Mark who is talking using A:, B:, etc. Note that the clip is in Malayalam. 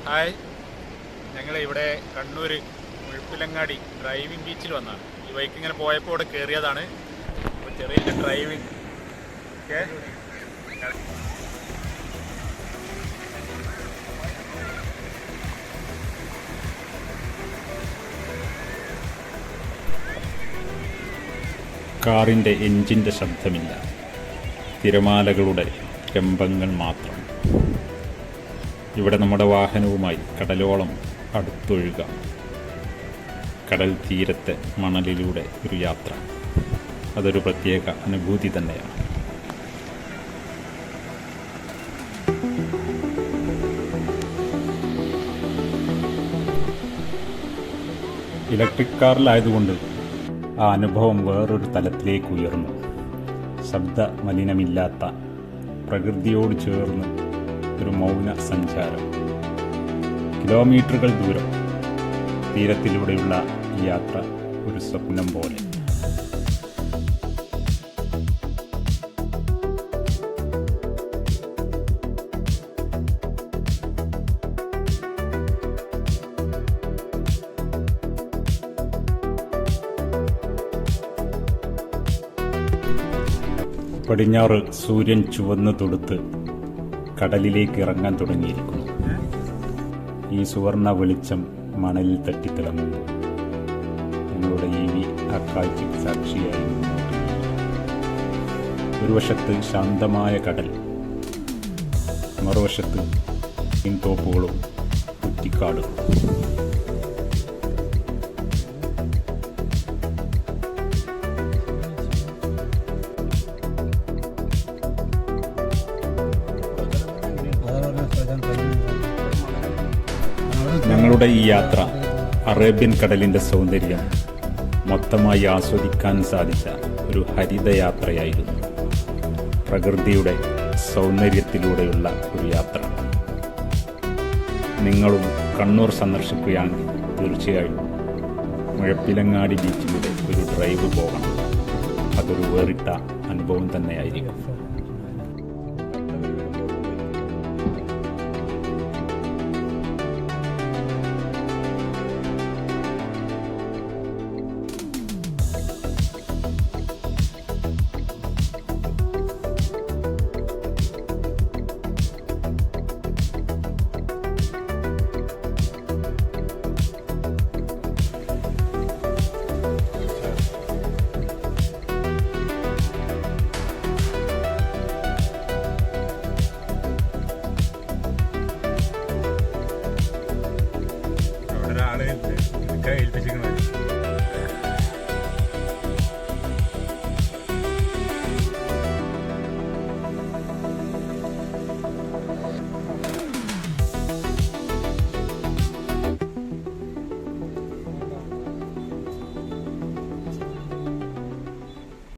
A: ഹായ്, ഞങ്ങൾ ഇവിടെ കണ്ണൂർ മുഴപ്പിലങ്ങാടി ഡ്രൈവിംഗ് ബീച്ചിൽ വന്നതാണ്. ഈ ബൈക്ക് ഇങ്ങനെ പോയപ്പോൾ ഇവിടെ കയറിയതാണ്. അപ്പോൾ ചെറിയ ഡ്രൈവിംഗ് ഓക്കെ. കാറിൻ്റെ എൻജിൻ്റെ ശബ്ദമില്ല, തിരമാലകളുടെ രംഭങ്ങൾ മാത്രം. ഇവിടെ നമ്മുടെ വാഹനവുമായി കടലോളം അടുത്തൊഴുകാം. കടൽ തീരത്തെ മണലിലൂടെ ഒരു യാത്ര, അതൊരു പ്രത്യേക അനുഭൂതി തന്നെയാണ്. ഇലക്ട്രിക് കാറിലായതുകൊണ്ട് ആ അനുഭവം വേറൊരു തലത്തിലേക്ക് ഉയർന്നു. ശബ്ദ മലിനമില്ലാത്ത പ്രകൃതിയോട് ചേർന്ന് ഒരു മൗന സഞ്ചാരം. കിലോമീറ്ററുകൾ ദൂരം തീരത്തിലൂടെയുള്ള ഈ യാത്ര ഒരു സ്വപ്നം പോലെ. പടിഞ്ഞാറ് സൂര്യൻ ചുവന്ന് തൊടുത്ത് കടലിലേക്ക് ഇറങ്ങാൻ തുടങ്ങിയിരിക്കുന്നു. ഈ സുവർണ വെളിച്ചം മണലിൽ തട്ടിത്തിളങ്ങുന്നു. ഞങ്ങളുടെ ആ കാഴ്ചയ്ക്ക് സാക്ഷിയായി മുന്നോട്ട്. ഒരു വശത്ത് ശാന്തമായ കടൽ, മറുവശത്ത് തോപ്പുകളും കുറ്റിക്കാടുകളും. ഞങ്ങളുടെ ഈ യാത്ര അറേബ്യൻ കടലിൻ്റെ സൗന്ദര്യം മൊത്തമായി ആസ്വദിക്കാൻ സാധിച്ച ഒരു ഹരിതയാത്രയായിരുന്നു. പ്രകൃതിയുടെ സൗന്ദര്യത്തിലൂടെയുള്ള ഒരു യാത്ര. നിങ്ങളും കണ്ണൂർ സന്ദർശിക്കുകയാണെങ്കിൽ തീർച്ചയായും മുഴപ്പിലങ്ങാടി ബീച്ചിലൂടെ ഒരു ഡ്രൈവ് പോകണം. അതൊരു വേറിട്ട അനുഭവം തന്നെയായിരിക്കും. ഒരാളെ ഏൽപ്പിച്ചിരിക്കുന്നത്